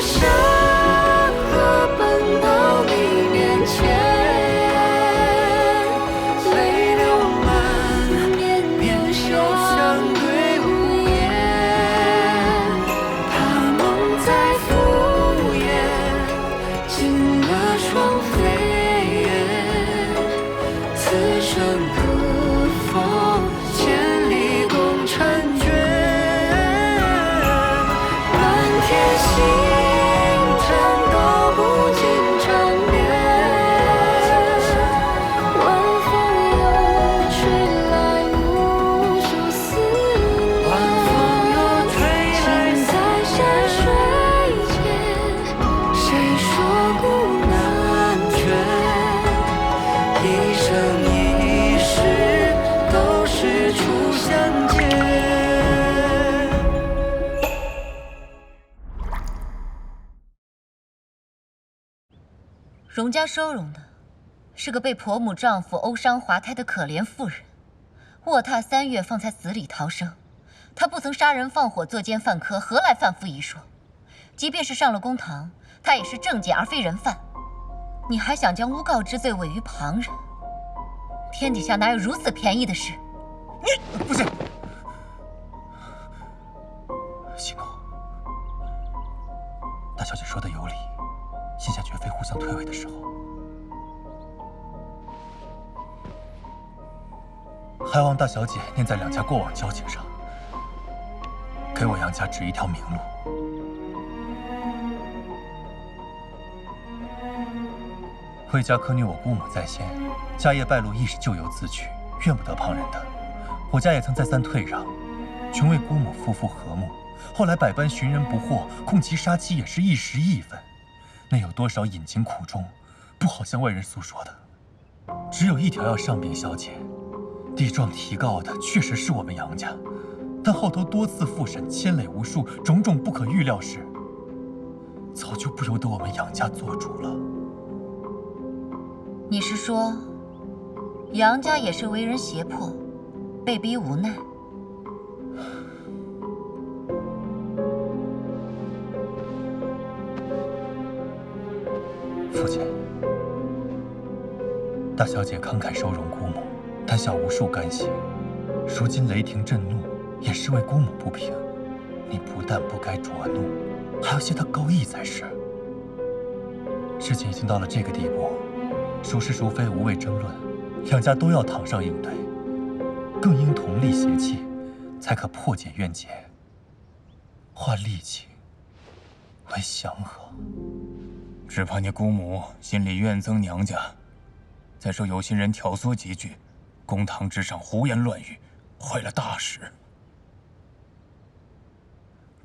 下河奔到你面前，泪流满面，面羞相对无言。他梦在敷衍，进了双飞燕。此生可否千里共婵娟？满天星。荣家收容的是个被婆母丈夫殴伤滑胎的可怜妇人，卧榻3月方才死里逃生。她不曾杀人放火作奸犯科，何来贩夫一说？即便是上了公堂，她也是正解而非人犯。你还想将诬告之罪委于旁人？天底下哪有如此便宜的事？你不是，行诺，大小姐说的有理。现下绝非互相推诿的时候，还望大小姐念在两家过往交情上，给我杨家指一条明路。魏家可女我姑母在先，家业败露亦是咎由自取，怨不得旁人的。我家也曾再三退让，全为姑母夫妇和睦，后来百般寻人不获，控其杀妻也是一时义愤。内有多少隐情苦衷，不好向外人诉说的。只有一条要上禀小姐，地状提告的确实是我们杨家，但后头多次复审，牵累无数，种种不可预料事，早就不由得我们杨家做主了。你是说，杨家也是为人胁迫，被逼无奈？父亲，大小姐慷慨收容姑母，担下无数干系，如今雷霆震怒，也是为姑母不平。你不但不该着怒，还要谢她高义才是。事情已经到了这个地步，孰是孰非无谓争论，两家都要躺上应对，更应同力协气，才可破解怨结，化戾气为祥和。只怕你姑母心里怨憎娘家，再受有心人挑唆几句，公堂之上胡言乱语，坏了大事。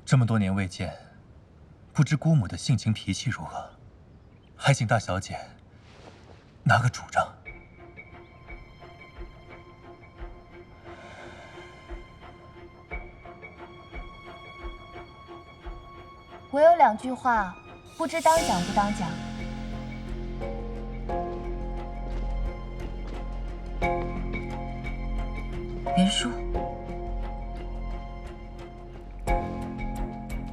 这么多年未见，不知姑母的性情脾气如何？还请大小姐拿个主张。我有2句话，不知当讲不当讲。云舒，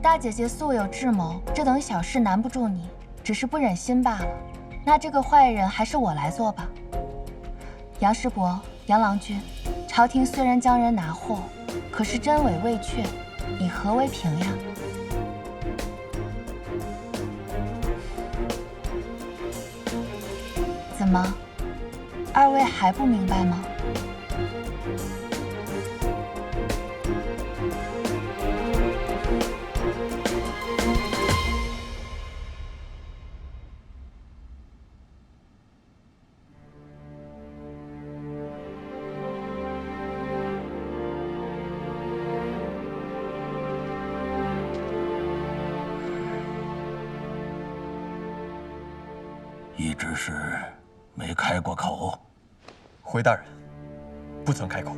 大姐姐素有智谋，这等小事难不住你，只是不忍心罢了。那这个坏人还是我来做吧。杨师伯、杨郎君，朝廷虽然将人拿获，可是真伪未确，以何为评量？怎么，2位还不明白吗？一直是没开过口。回大人，不曾开口。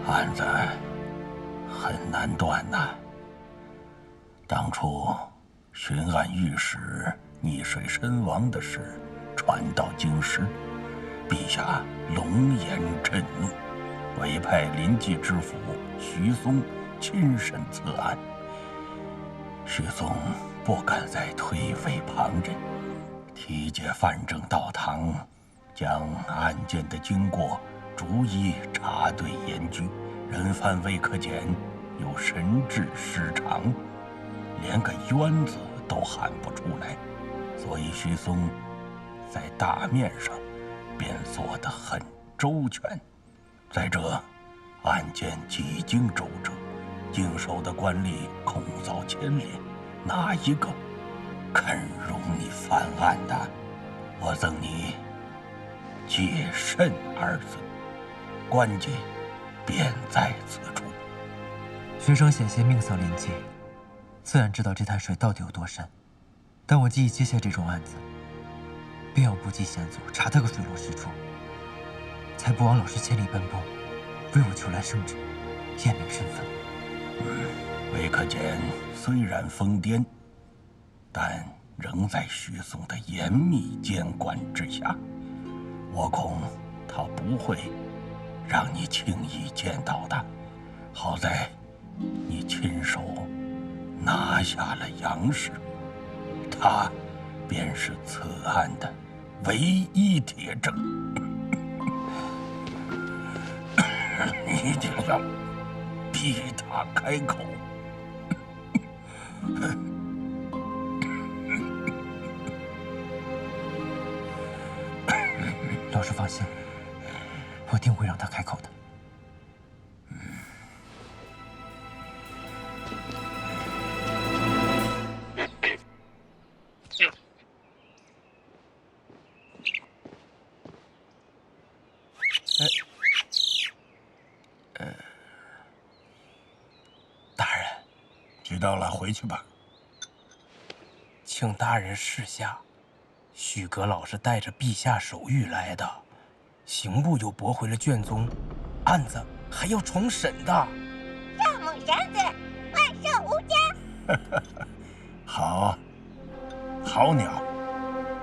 案子很难断呐。当初巡按御史溺水身亡的事传到京师，陛下龙颜震怒，委派临济知府徐松亲身策案。徐松不敢再推诿旁人，提解范正到堂，将案件的经过逐一查对严居。人犯魏克俭有神志失常，连个冤字都喊不出来，所以徐松在大面上便做得很周全。再者，案件几经周折，经手的官吏恐遭牵连，哪一个肯容你翻案的？我赠你戒慎二字，关键便在此处。学生险些命丧临济，自然知道这滩水到底有多深，但我既已接下这种案子，便要不计险阻，查他个水落石出，才不枉老师千里奔波，为我求来圣旨，验明身份。魏克俭虽然疯癫，但仍在徐松的严密监管之下，我恐他不会让你轻易见到的。好在你亲手拿下了杨氏，他便是此案的唯一铁证。你一定要逼他开口。老师放心，我定会让他开口的。大人，知道了，回去吧。请大人示下，许阁老是带着陛下手谕来的，刑部又驳回了卷宗，案子还要重审的。圣母神子，万寿无疆。好，好鸟，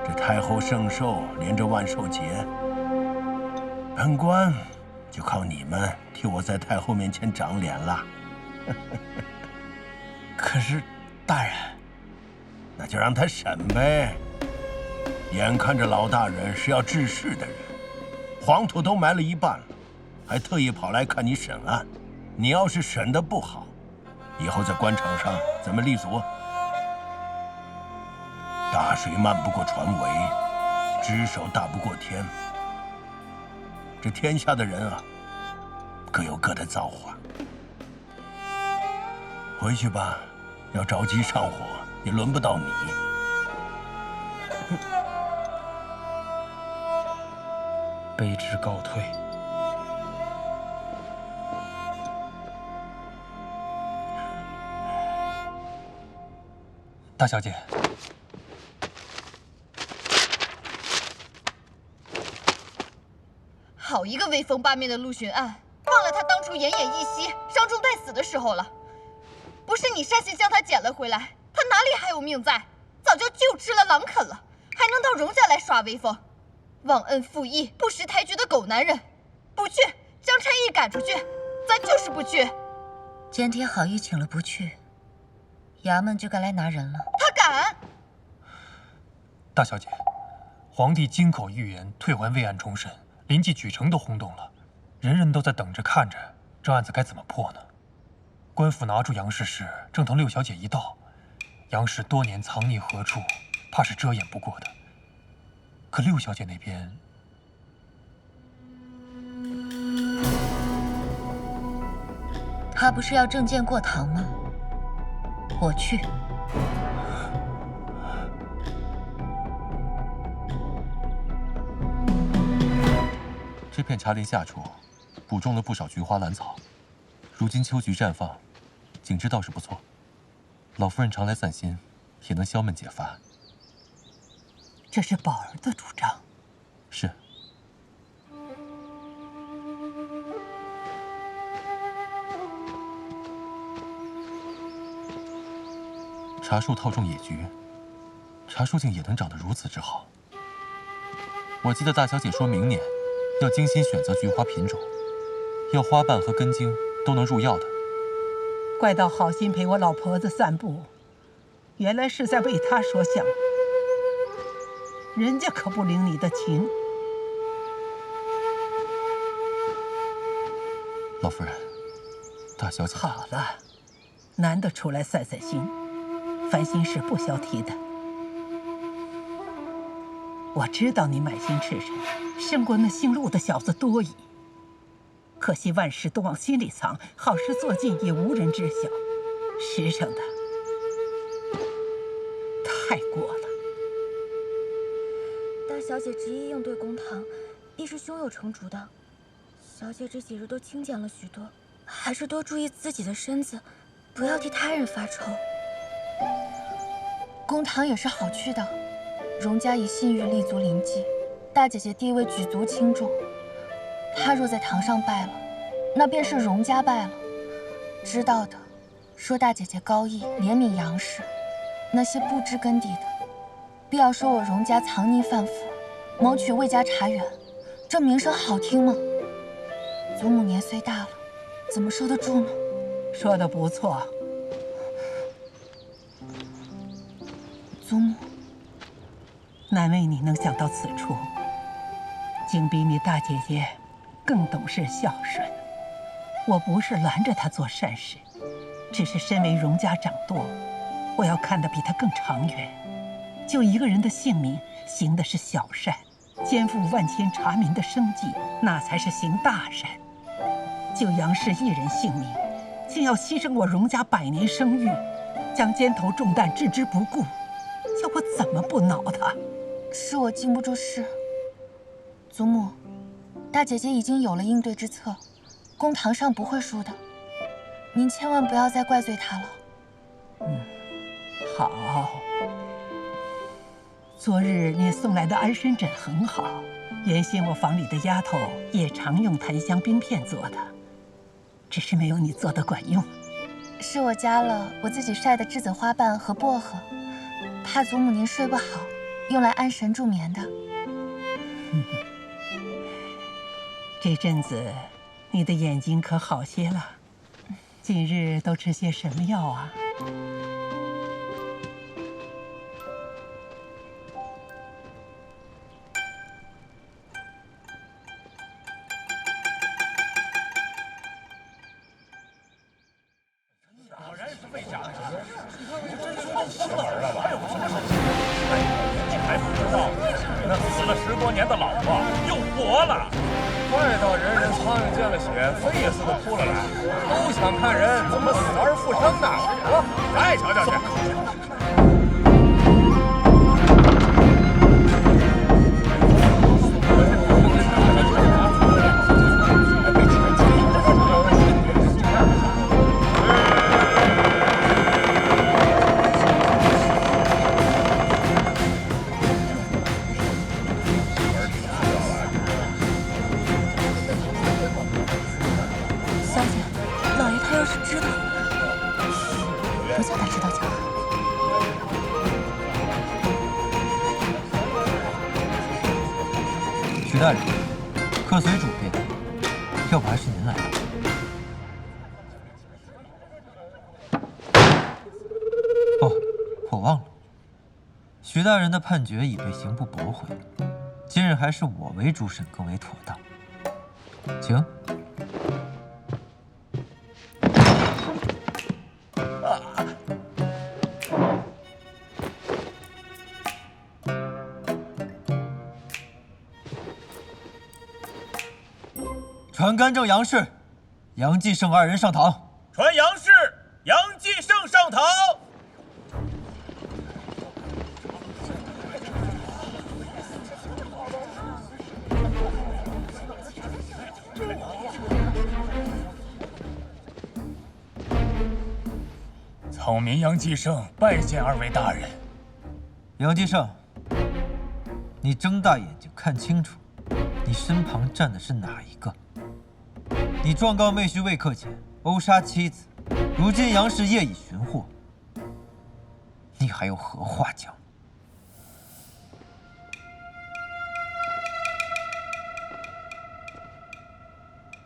这太后圣寿连着万寿节，本官就靠你们替我在太后面前长脸了。可是，大人，那就让他审呗。眼看着老大人是要治世的人，黄土都埋了一半了，还特意跑来看你审案。你要是审得不好，以后在官场上怎么立足？大水漫不过船尾，只手大不过天。这天下的人啊，各有各的造化。回去吧，要着急上火也轮不到你。卑职告退。大小姐，好一个威风八面的陆巡案，忘了他当初奄奄一息、伤重待死的时候了。不是你善心将他捡了回来，他哪里还有命在？早就就吃了狼啃了，还能到荣家来耍威风？忘恩负义、不识抬举的狗男人，不去，将差役赶出去，咱就是不去。监帖好意请了不去，衙门就该来拿人了。他敢！大小姐，皇帝金口玉言退还魏案重审，临济举城都轰动了，人人都在等着看着这案子该怎么破呢？官府拿住杨氏时，正同六小姐一道，杨氏多年藏匿何处，怕是遮掩不过的。可六小姐那边，他不是要证件过堂吗？我去。这片茶林下处，补种了不少菊花兰草，如今秋菊绽放，景致倒是不错。老夫人常来散心，也能消闷解乏。这是宝儿的主张。是。茶树套种野菊，茶树竟也能长得如此之好。我记得大小姐说明年要精心选择菊花品种，要花瓣和根茎都能入药的。怪到好心陪我老婆子散步，原来是在为她着想。人家可不领你的情。老夫人，大小姐。好了，男的出来散散心，烦心事不消提的。我知道你满心赤诚，胜过那姓陆的小子多矣。可惜万事都往心里藏，好事做尽也无人知晓，实诚的太过了。大小姐执意应对公堂，亦是胸有成竹的。小姐这几日都清减了许多，还是多注意自己的身子，不要替他人发愁。公堂也是好去的，荣家以信誉立足临济，大姐姐地位举足轻重。她若在堂上败了，那便是荣家败了。知道的，说大姐姐高义怜悯杨氏；那些不知根底的，必要说我荣家藏匿犯法，谋取魏家茶园，这名声好听吗？祖母年岁大了，怎么受得住呢？说得不错。祖母，难为你能想到此处，竟比你大姐姐更懂事孝顺。我不是拦着她做善事，只是身为荣家掌舵，我要看得比她更长远。就一个人的性命，行的是小善；肩负万千茶民的生计，那才是行大善。就杨氏一人性命，竟要牺牲我荣家100年声誉，将肩头重担置之不顾，叫我怎么不恼他？是我经不住事。祖母，大姐姐已经有了应对之策，公堂上不会输的。您千万不要再怪罪她了。好。昨日你送来的安神枕很好，原先我房里的丫头也常用檀香冰片做的，只是没有你做的管用。是我加了我自己晒的栀子花瓣和薄荷，怕祖母您睡不好，用来安神助眠的。这阵子你的眼睛可好些了？近日都吃些什么药啊？徐大人，客随主便，要不还是您来吧。哦，我忘了，徐大人的判决已被刑部驳回，今日还是我为主审更为妥当。请。传干政杨氏、杨继盛2人上堂。传杨氏、杨继盛上堂。草民杨继盛拜见2位大人。杨继盛，你睁大眼睛看清楚，你身旁站的是哪一个？你状告妹婿魏克俭殴杀妻子，如今杨氏业已寻获，你还有何话讲？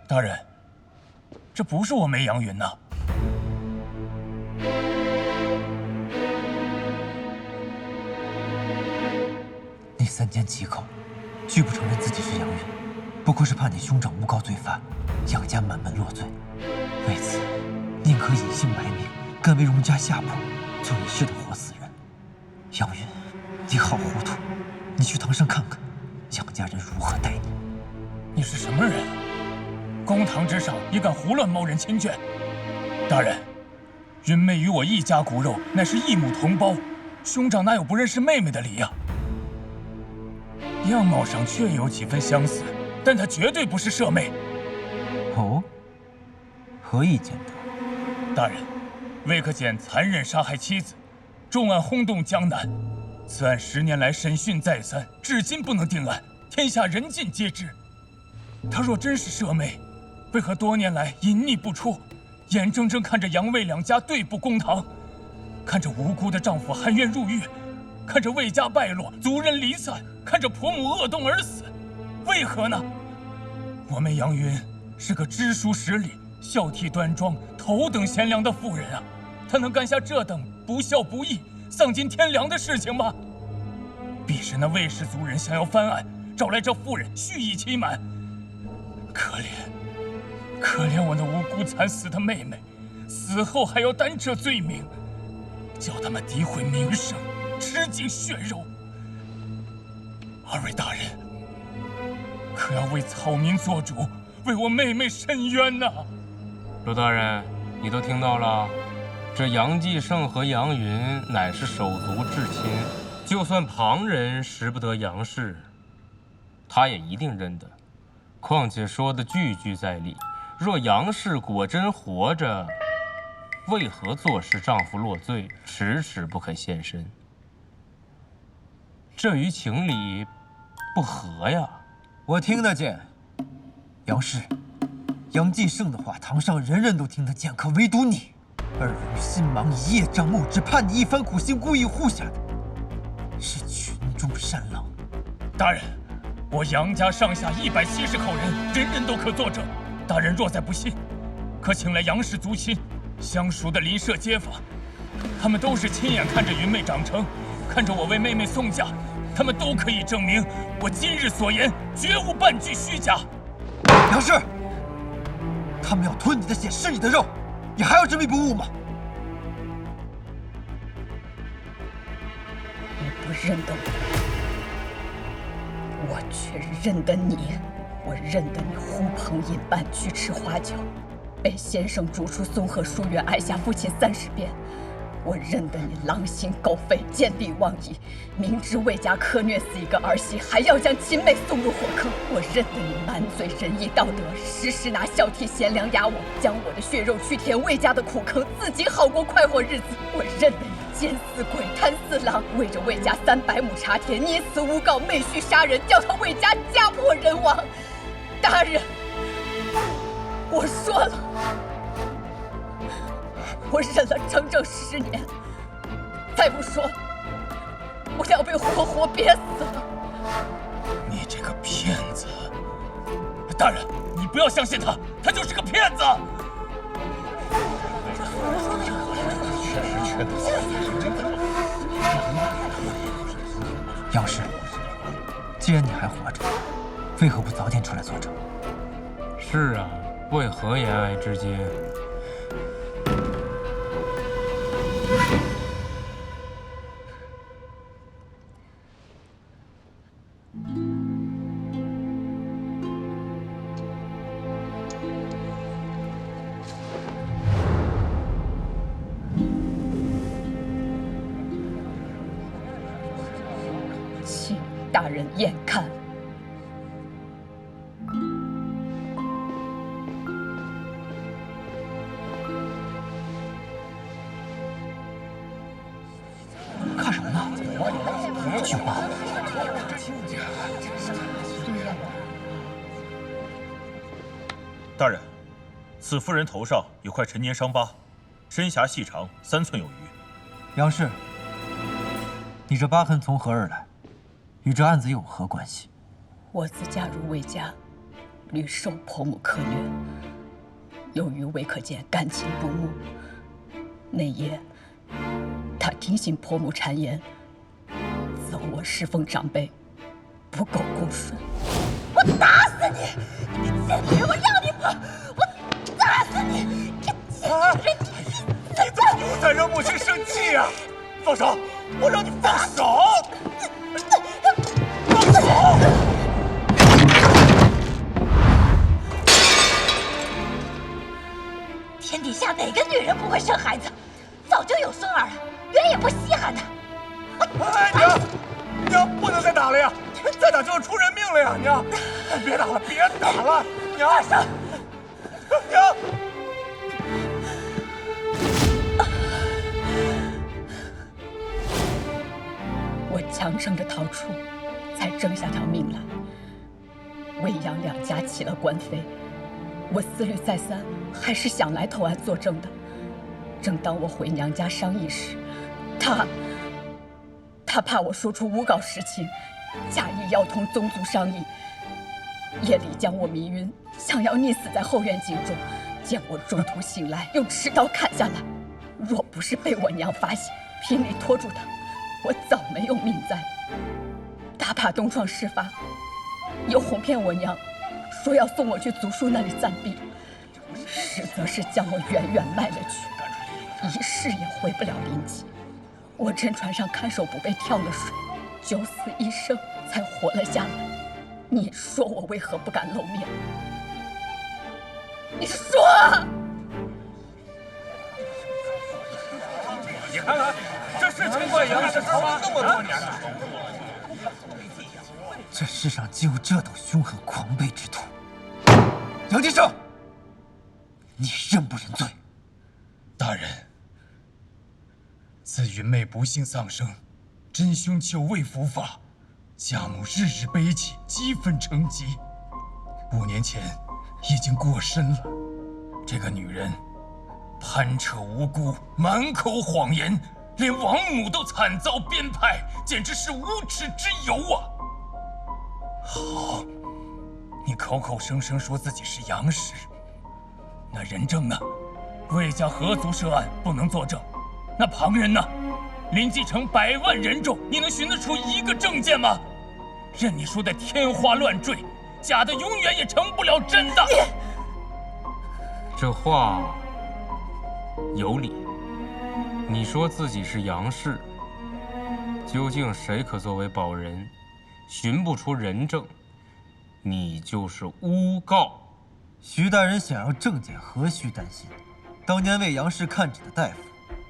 大人，这不是我妹杨云呐。你三缄其口，拒不承认自己是杨云，不过是怕你兄长诬告罪犯，杨家满门落罪。为此，宁可隐姓埋名，甘为荣家下仆，就你似的活死人。杨云，你好糊涂！你去堂上看看，杨家人如何待你。你是什么人？公堂之上也敢胡乱冒认亲眷？大人，云妹与我一家骨肉，乃是一母同胞，兄长哪有不认识妹妹的理呀？样貌上确有几分相似，但她绝对不是舍妹。哦，何以见得？大人，魏可俭残忍杀害妻子，重案轰动江南。此案10年来审讯再三，至今不能定案，天下人尽皆知。她若真是舍妹，为何多年来隐匿不出，眼睁睁看着杨魏两家对簿公堂，看着无辜的丈夫含冤入狱，看着魏家败落，族人离散，看着婆母饿冻而死？为何呢？我妹杨云是个知书识礼、孝悌端庄、头等贤良的妇人啊，她能干下这等不孝不义、丧尽天良的事情吗？必是那魏氏族人想要翻案，找来这妇人蓄意欺瞒。可怜我那无辜惨死的妹妹，死后还要担这罪名，叫他们诋毁名声，吃尽血肉。二位大人，可要为草民做主，为我妹妹伸冤呐！陆大人，你都听到了，这杨继盛和杨云乃是手足至亲，就算旁人识不得杨氏，他也一定认得。况且说的句句在理，若杨氏果真活着，为何坐视丈夫落罪，迟迟不肯现身？这与情理不合呀！我听得见，杨氏、杨继盛的话，堂上人人都听得见，可唯独你，二人心忙一叶障目，只盼你一番苦心，故意护下的是群众善狼。大人，我杨家上下170口人，人人都可作证。大人若再不信，可请来杨氏族亲、相熟的邻舍街坊，他们都是亲眼看着云妹长成，看着我为妹妹送嫁，他们都可以证明我今日所言绝无半句虚假。杨氏，他们要吞你的血，吃你的肉，你还要执迷不悟吗？你不认得我，我却认得你。我认得你呼朋引伴去吃花酒，被先生逐出松鹤书院，挨下父亲30鞭。我认得你狼心狗肺、见利忘义，明知魏家苛虐死一个儿媳，还要将亲妹送入火坑。我认得你满嘴仁义道德，时时拿孝悌贤良压我，将我的血肉去填魏家的苦坑，自己好过快活日子。我认得你奸似鬼、贪似狼，为着魏家300亩茶田，捏死诬告妹婿杀人，叫他魏家家破人亡。大人，我说了，我忍了整10年，再不说，我要被活活憋死了。你这个骗子！大人，你不要相信他，他就是个骗子。杨氏，既然你还活着，为何不早点出来作证？是啊，为何言爱之间？请大人验看。看什么呢？去吧。大人，此妇人头上有块陈年伤疤，身狭细长3寸有余。杨氏，你这疤痕从何而来？与这案子有何关系？我自嫁入魏家，屡受婆母苛虐，由于魏可见感情不睦，那夜他听信婆母谗言，责我侍奉长辈不够恭顺。我打死你！你个贱女人，我要你死！我打死你！这贱女人，你怎么又在让母亲生气呀？放手！我让你放手！放手！天底下哪个女人不会生孩子？早就有孙儿了，原也不稀罕她。哎，娘，不能再打了呀！再打就要出人命了呀！娘，别打了，别打了！娘，娘。我强撑着逃出，才挣下条命来。魏杨两家起了官非，我思虑再三，还是想来投案作证的。正当我回娘家商议时，他怕我说出诬告实情，假意要同宗族商议，夜里将我迷晕，想要溺死在后院井中。见我中途醒来，用持刀砍下来。若不是被我娘发现，拼力拖住他，我早没有命在了。他怕东窗事发，又哄骗我娘，说要送我去族叔那里暂避，实则是将我远远卖了去，一世也回不了临济。我沉船上看守不备跳了水，九死一生才活了下来。你说我为何不敢露面？你说啊！你看看，这是陈冠阳是逃了那么多年了。这世上竟有这等凶狠狂悖之徒！杨继盛，你认不认罪？大人，自云妹不幸丧生，真凶久未伏法，家母日日悲泣，积愤成疾。5年前已经过身了。这个女人攀扯无辜，满口谎言，连王母都惨遭编排，简直是无耻之尤啊！好，你口口声声说自己是杨氏，那人证呢？魏家合族涉案，不能作证。那旁人呢？临济城100万人众，你能寻得出一个证件吗？任你说的天花乱坠，假的永远也成不了真的。这话有理。你说自己是杨氏，究竟谁可作为保人？寻不出人证，你就是诬告。徐大人想要证件，何须担心？当年为杨氏看诊的大夫，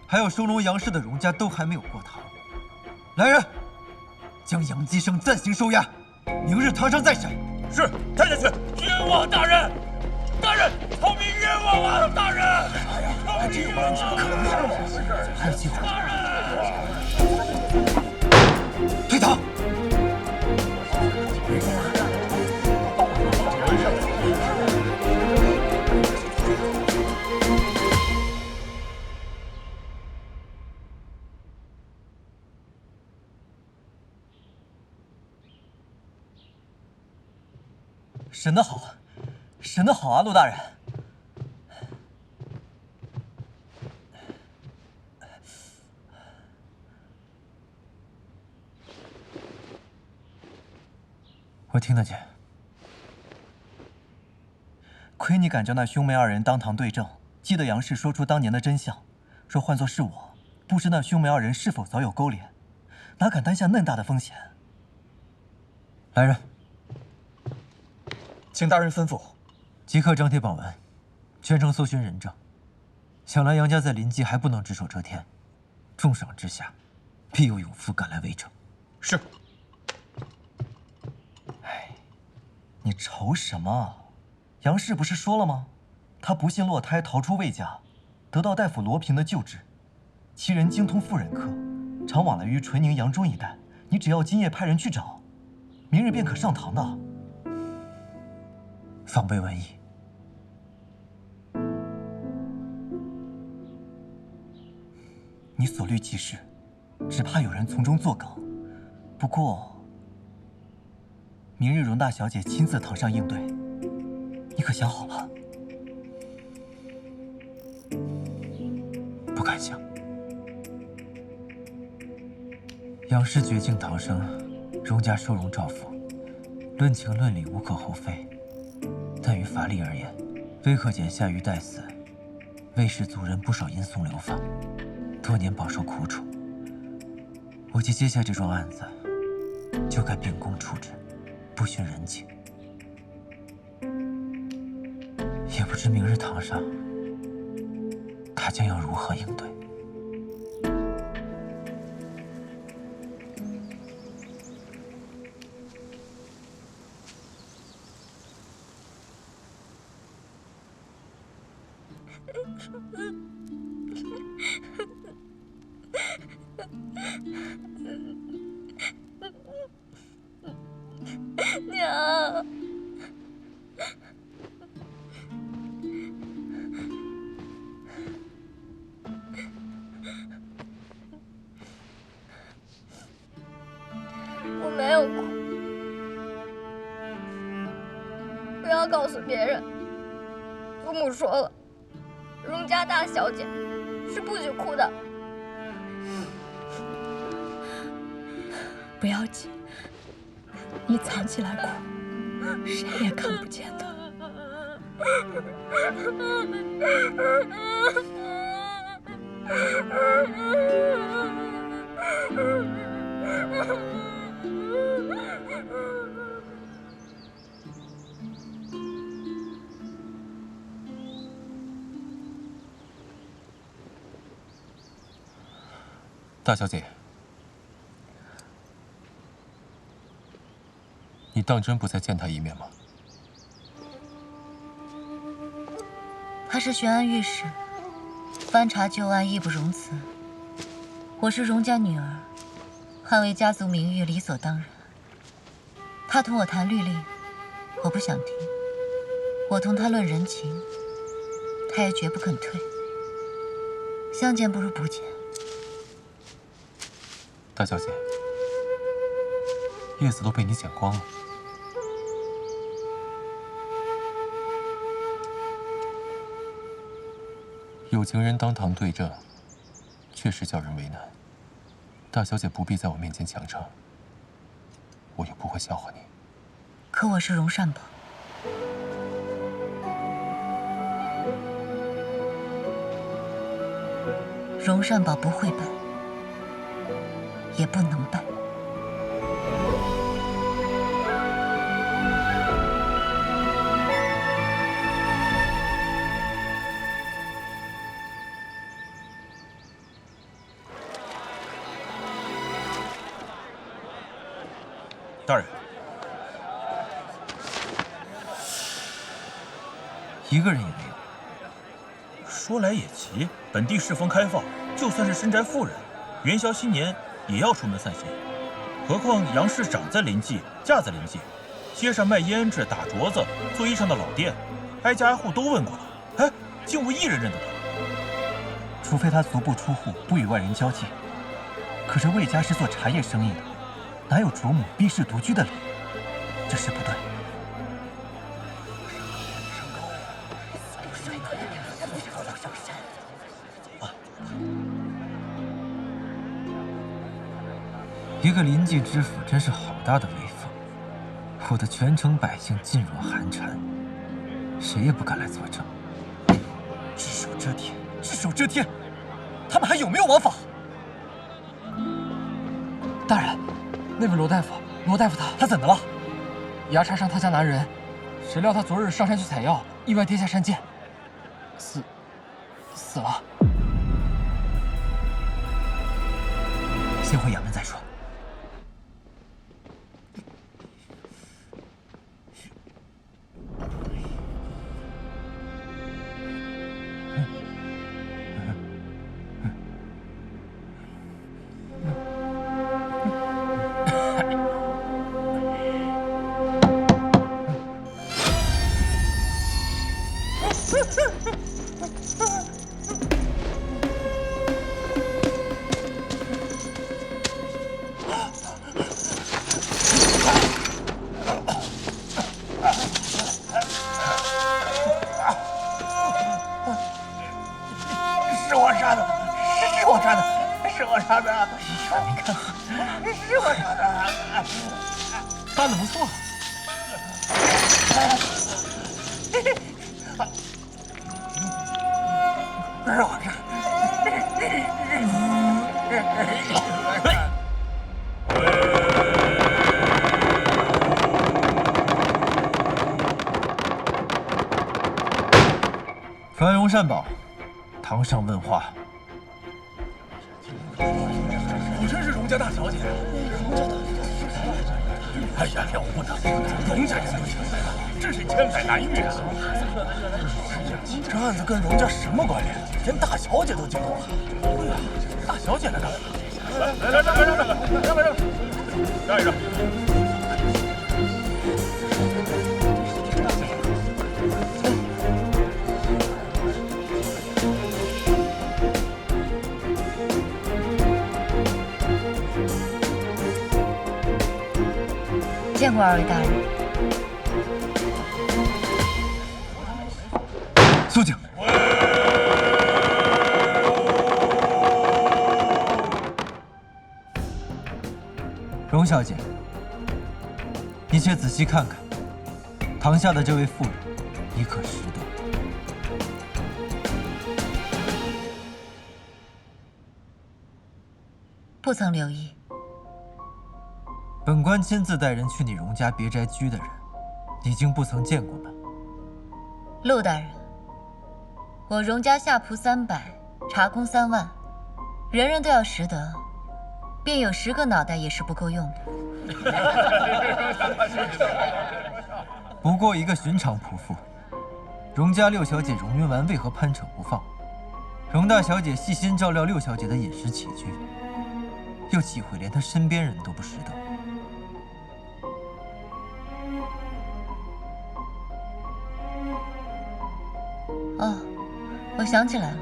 还有收容杨氏的荣家，都还没有过堂。来人，将杨继盛暂行收押，明日堂上再审。是，带下去。冤枉大人！大人，草民冤枉啊！大人！哎呀，草民冤枉！还有机会！大人！退堂！审得好，审得好啊，陆大人！我听得见。亏你敢叫那兄妹2人当堂对证，激得杨氏说出当年的真相。若换作是我，不知那兄妹2人是否早有勾连，哪敢担下嫩大的风险？来人，请大人吩咐。即刻张贴榜文，全城搜寻人证。想来杨家在临济还不能只手遮天，重赏之下，必有勇夫赶来围城。是。哎，你愁什么？杨氏不是说了吗？他不幸落胎，逃出魏家，得到大夫罗平的救治。其人精通妇人科，常往来于淳宁、扬州一带。你只要今夜派人去找，明日便可上堂的。防备万一。你所虑极是，只怕有人从中作梗。不过，明日荣大小姐亲自堂上应对，你可想好了？杨氏绝境逃生，荣家收容赵府，论情论理无可厚非。但于法理而言，魏克俭下狱待死，魏氏族人不少因讼流放，多年饱受苦楚。我既接下这桩案子，就该秉公处置，不徇人情。也不知明日堂上，他将要如何应对。娘，我没有哭，不要告诉别人。祖母说了，荣家大小姐是不许哭的。不要急，你藏起来哭，谁也看不见的。大小姐，你当真不再见他一面吗？他是巡按御史，翻查旧案义不容辞。我是荣家女儿，捍卫家族名誉理所当然。他同我谈律令，我不想听；我同他论人情，他也绝不肯退。相见不如不见。大小姐，叶子都被你剪光了。有情人当堂对证，确实叫人为难。大小姐不必在我面前强撑，我又不会笑话你。可我是荣善宝，荣善宝不会败，也不能败。大人，一个人也没有。说来也奇，本地世风开放，就算是深宅妇人，元宵新年也要出门散心。何况杨氏长在临济，嫁在临济，街上卖胭脂、打镯子、做衣裳的老店，挨家挨户都问过了，哎，竟无一人认得他。除非他足不出户，不与外人交际。可这魏家是做茶叶生意的，哪有主母避世独居的理？这事不对。一个临济知府真是好大的威风，我的全城百姓噤若寒蝉，谁也不敢来作证。只手遮天，只手遮天，他们还有没有王法？大人，那位罗大夫他怎么了？牙插伤他家男人，谁料他昨日上山去采药，意外跌下山涧，死了。先回衙门再说。是我杀的，是我杀的。你看，是我说的，办得不错。是我说。繁荣善宝，堂上问话。果真是荣家大小姐。哎呀，了不得！荣家人都请来了，真是千载难遇啊！这案子跟荣家什么关联？连大小姐都惊动了。大小姐来干嘛？来，让一让。见过二位大人。苏景。荣小姐，你且仔细看看，堂下的这位妇人，你可识得？不曾留意。本官亲自带人去你荣家别宅居的人，你竟不曾见过吗？陆大人，我荣家下仆300，茶工3万，人人都要识得，便有10个脑袋也是不够用的。不过一个寻常仆妇，荣家6小姐荣云丸为何攀扯不放？荣大小姐细心照料6小姐的饮食起居，又岂会连她身边人都不识得？哦，我想起来了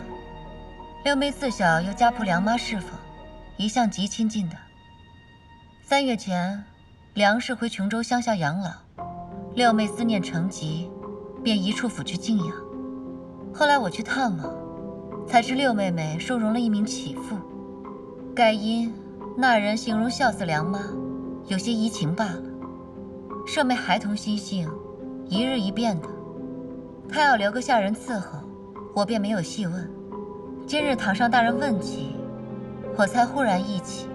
，6妹自小由家仆梁妈侍奉，一向极亲近的。3月前，梁氏回琼州乡下养老，6妹思念成疾，便移出府去静养。后来我去探望，才知6妹妹收容了一名乞妇，盖因那人形容笑似梁妈，有些移情罢了。舍妹孩童心性，一日一变的。他要留个下人伺候，我便没有细问。今日堂上大人问起，我才忽然忆起。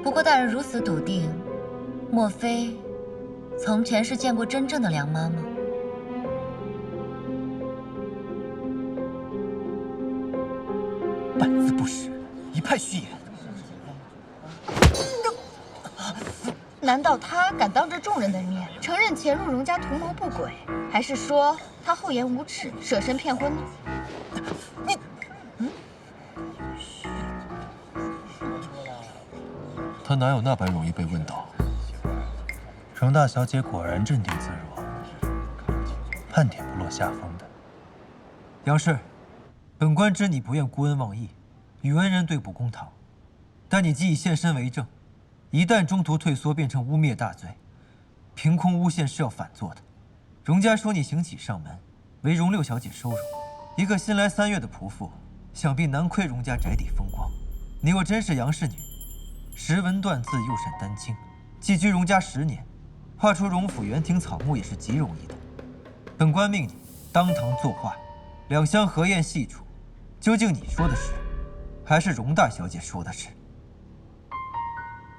不过大人如此笃定，莫非从前是见过真正的梁妈吗？半字不实，一派虚言。难道他敢当着众人的面承认潜入荣家图谋不轨，还是说他厚颜无耻，舍身骗婚呢？他哪有那般容易被问倒？荣大小姐果然镇定自若，半点不落下风的。杨氏，本官知你不愿孤恩忘义，与恩人对簿公堂，但你既已现身为证，一旦中途退缩，变成污蔑大罪，凭空诬陷是要反做的。荣家说你行乞上门，为荣6小姐收容，一个新来3月的仆妇，想必难窥荣家宅邸风光。你若真是杨氏女，识文断字，又善丹青，寄居荣家10年，画出荣府园庭草木也是极容易的。本官命你当堂作画，2相合验细处，究竟你说的是，还是荣大小姐说的是？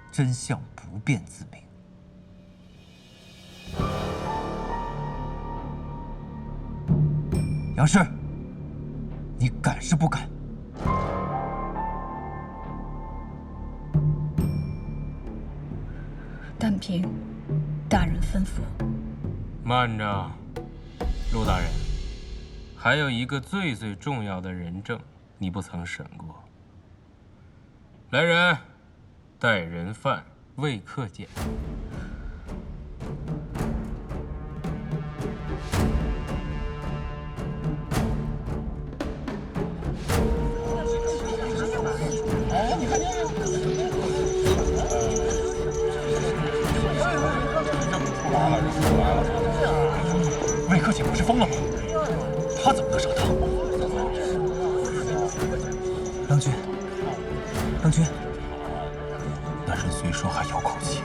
真相不辩自明。杨氏，你敢是不敢？但凭大人吩咐。慢着，陆大人，还有一个最重要的人证，你不曾审过。来人，带人犯为客检。魏克姐不是疯了吗？她怎么能上当？郎君，郎君，那人虽说还有口气，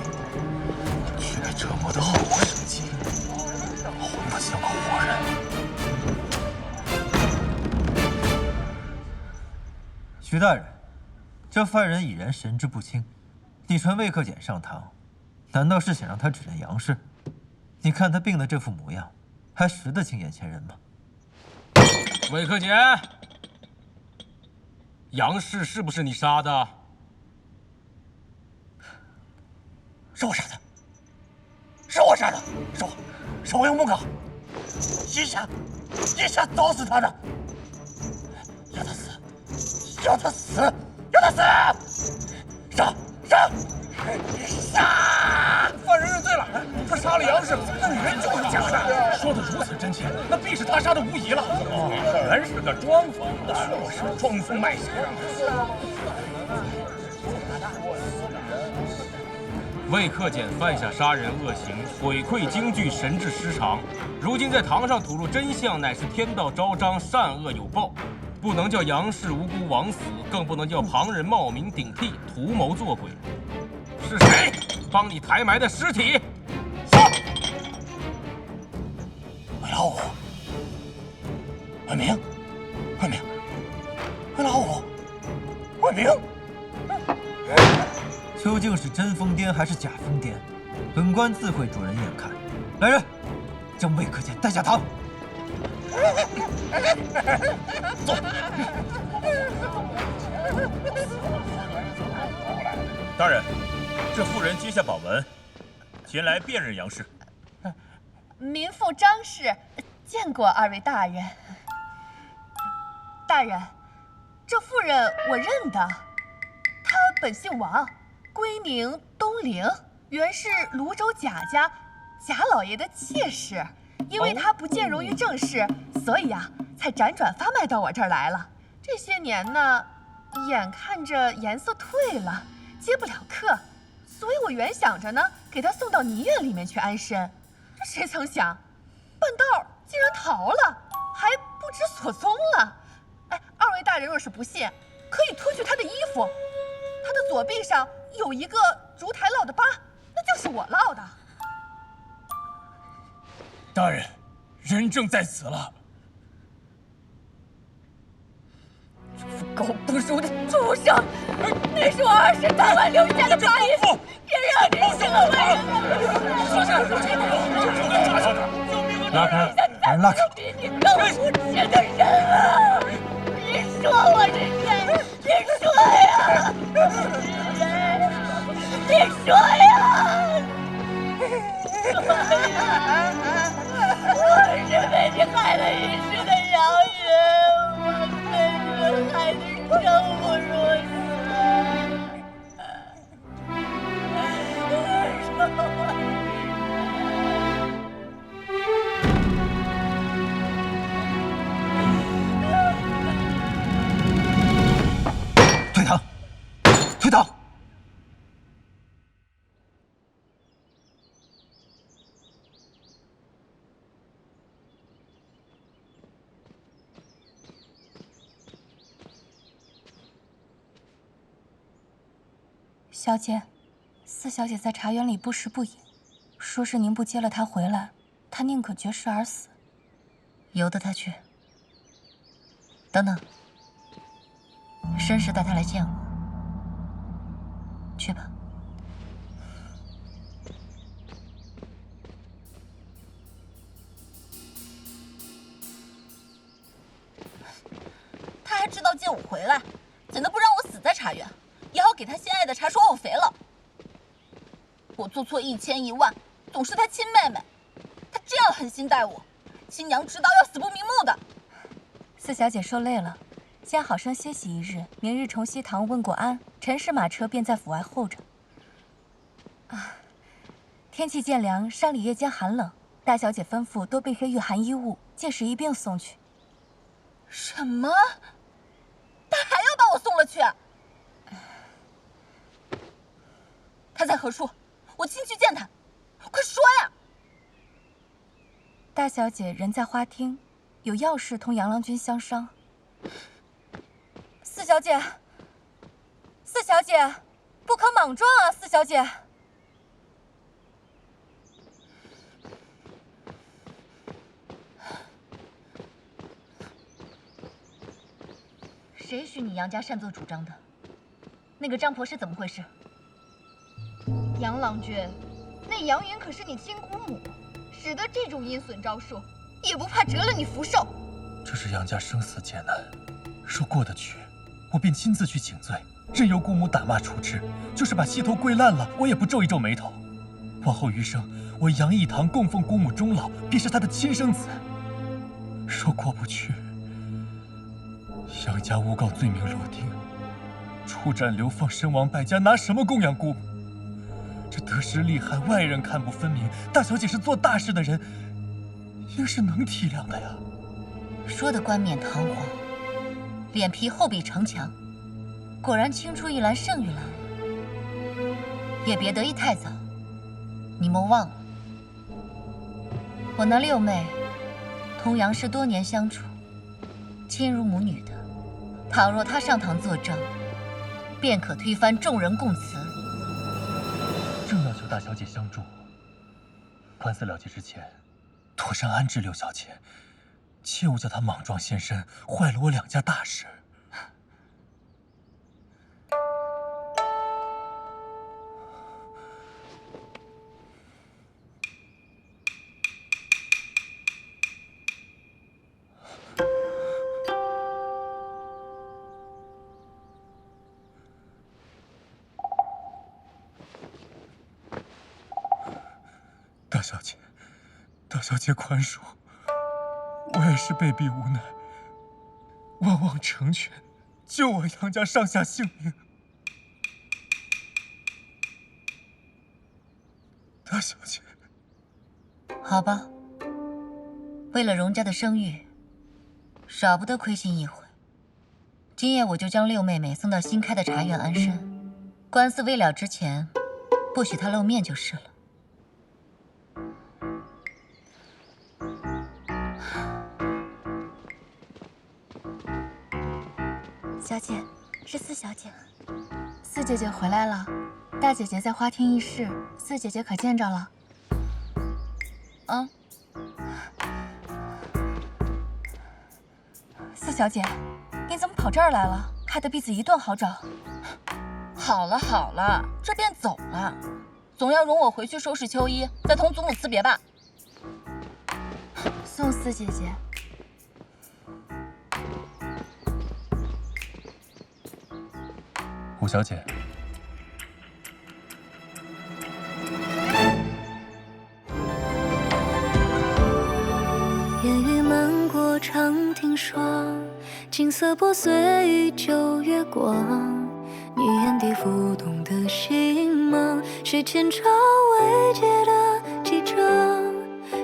却被折磨得毫无生气，活不像个活人。徐大人，这犯人已然神志不清，你传魏克俭上堂，难道是想让他指认杨氏？你看他病的这副模样，还识得清眼前人吗？魏克俭，杨氏是不是你杀的？是我杀的，是我杀的，是我用木镐一下凿死他的，要他死，要他死，要他死！杀！犯人认罪了，他杀了杨氏，那女人就是假的。说的如此真切，那必是他杀的无疑了。原是个庄夫，就是装疯卖傻。魏克俭犯下杀人恶行，毁溃京剧，神志失常。如今在堂上吐露真相，乃是天道昭彰，善恶有报，不能叫杨氏无辜枉死，更不能叫旁人冒名顶替，图谋作鬼。是谁帮你抬埋的尸体？说。魏老五，魏明，魏老五，魏明。究竟是真疯癫还是假疯癫？本官自会主人眼看。来人，将魏克俭带下堂。走。大人，这妇人接下榜文，前来辨认杨氏。民妇张氏见过二位大人。大人，这妇人我认得，她本姓王，闺名东陵，原是泸州贾家贾老爷的妾室。因为她不见容于正室，所以才辗转发卖到我这儿来了。这些年呢，眼看着颜色退了，接不了客，所以我原想着呢，给她送到泥院里面去安身。这谁曾想，半道竟然逃了，还不知所踪了。哎，二位大人若是不信，可以脱去她的衣服，她的左臂上有一个烛台烙的疤，那就是我烙的。大人，人正在此了。这副狗不如的畜生，那是我20大万留下的疤印，也让这些个坏人拉开，把人拉开！比你更无耻的人啊！你说我是谁？你说呀！你说呀！我是被你害了一世的杨人，我被你害得生不如死。退堂！退堂！小姐，四小姐在茶园里不食不饮，说是您不接了她回来，她宁可绝食而死。由得她去。等等，绅士带她来见我。去吧。他还知道接我回来，怎能不让我死在茶园？也好给他心爱的茶说我肥了。我做错1000、1万，总是他亲妹妹，他这样狠心待我，亲娘知道要死不瞑目的。四小姐受累了，先好生歇息一日，明日重西堂问过安，陈氏马车便在府外候着。天气渐凉，山里夜间寒冷，大小姐吩咐多备些御寒衣物，届时一并送去。什么？他还要把我送了去？他在何处？我亲去见他。快说呀！大小姐人在花厅，有要事同杨郎君相商。四小姐，四小姐，不可莽撞啊，四小姐。谁许你杨家擅作主张的？那个张婆是怎么回事？杨郎君，那杨云可是你亲姑母，使得这种阴损招数，也不怕折了你福寿。这是杨家生死艰难，若过得去，我便亲自去请罪，任由姑母打骂处置，就是把膝头跪烂了，我也不皱一皱眉头。往后余生，我杨义堂供奉姑母终老，便是她的亲生子。若过不去，杨家诬告罪名落定，处斩流放身亡败家，拿什么供养姑母？这得失利害，外人看不分明。大小姐是做大事的人，应是能体谅的呀。说的冠冕堂皇，脸皮厚比城墙，果然青出于蓝胜于蓝。也别得意太早，你莫忘了，我那六妹同杨氏多年相处，亲如母女的。倘若她上堂作证，便可推翻众人供词。正要求大小姐相助，官司了结之前，妥善安置六小姐，切勿叫她莽撞现身，坏了我两家大事。大小姐宽恕，我也是被逼无奈，万望成全，救我杨家上下性命。大小姐，好吧，为了荣家的声誉，少不得亏心一回。今夜我就将六妹妹送到新开的茶院安身，官司未了之前，不许她露面就是了。小姐，是四小姐。四姐姐回来了，大姐姐在花厅议事，四姐姐可见着了？啊？四小姐，你怎么跑这儿来了？害得婢子一顿好找。好了好了，这便走了，总要容我回去收拾秋衣，再同祖母辞别吧。送四姐姐。五小姐，烟雨漫过长亭霜，景色破碎于旧月光。你眼底浮动的星芒，是前朝未解的记账。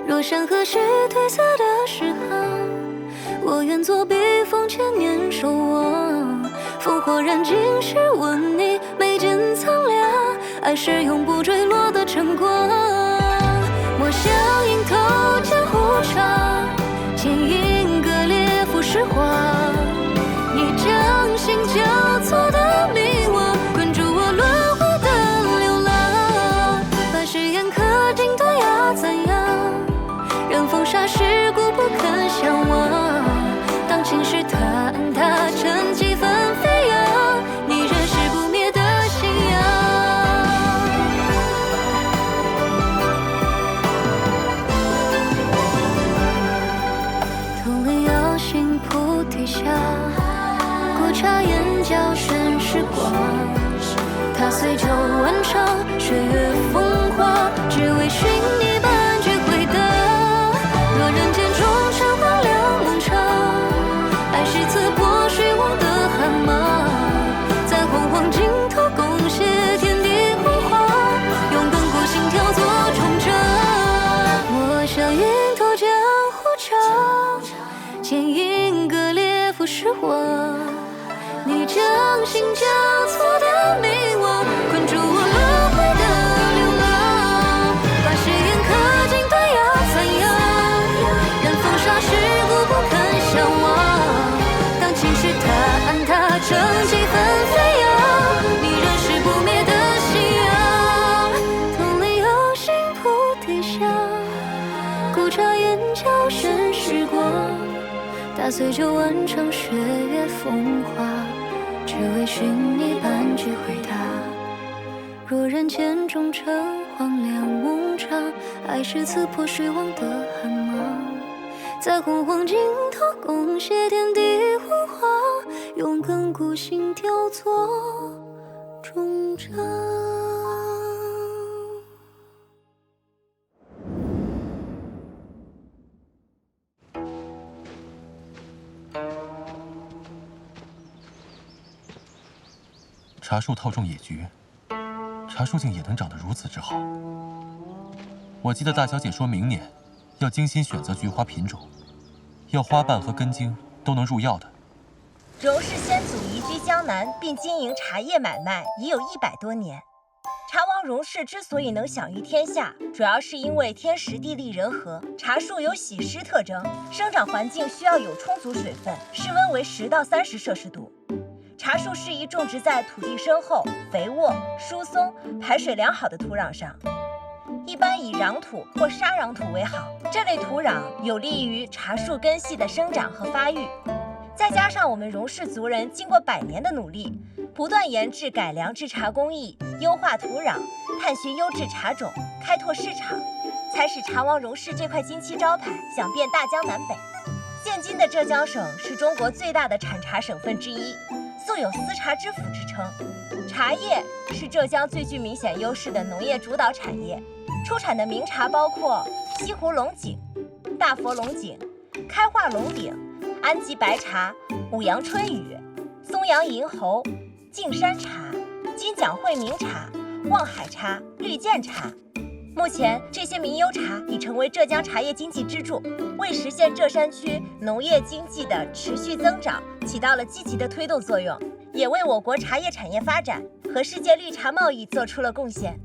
若山河是褪色的诗行，我愿做笔锋千年守望。烽火燃尽时问你眉间苍凉，爱是永不坠落的晨光。莫向迎头江湖长，剑影割裂浮世画。你掌心交错的迷惘，困住我轮回的流浪。把誓言刻进断崖怎样？任风沙世故不肯相忘。当情绪坍塌成几分飞扬，你仍是不灭的信仰。同里摇醒菩提下，古茶眼角轩时光。踏碎旧万丈，岁月风华，只为寻你半句回答。若人间中尘荒凉梦长，爱是刺破虚妄的寒芒，在洪荒尽头贡献天地辉煌，用亘古心跳做重掌。我向迎头江湖长，剑影割裂浮世画。你掌心交错的迷惘，困住我轮回的流浪。把誓言刻进断崖残阳，任风沙世故不肯相忘。当情绪坍塌成几分飞扬。打碎旧顽肠，血月风华，只为寻你半句回答。若人间中尘荒凉梦长，爱是刺破水网的寒芒。在洪荒尽头共写天地文化，用亘古心雕作终章。茶树套种野菊，茶树竟也能长得如此之好。我记得大小姐说明年要精心选择菊花品种，要花瓣和根茎都能入药的。荣氏先祖移居江南，并经营茶叶买卖已有100多年。茶王荣氏之所以能享誉天下，主要是因为天时地利人和。茶树有喜湿特征，生长环境需要有充足水分，室温为10到30摄氏度。茶树适宜种植在土地深厚、肥沃、疏松、排水良好的土壤上，一般以壤土或沙壤土为好。这类土壤有利于茶树根系的生长和发育。再加上我们荣氏族人经过100年的努力，不断研制改良制茶工艺，优化土壤，探寻优质茶种，开拓市场，才使茶王荣氏这块金漆招牌响遍大江南北。现今的浙江省是中国最大的产茶省份之一，素有丝茶之府之称。茶叶是浙江最具明显优势的农业主导产业，出产的名茶包括西湖龙井、大佛龙井、开化龙鼎、安吉白茶、五阳春雨、松阳银喉、径山茶、金奖惠名茶、望海茶、绿箭茶。目前，这些名优茶已成为浙江茶叶经济支柱，为实现浙山区农业经济的持续增长起到了积极的推动作用，也为我国茶叶产业发展和世界绿茶贸易做出了贡献。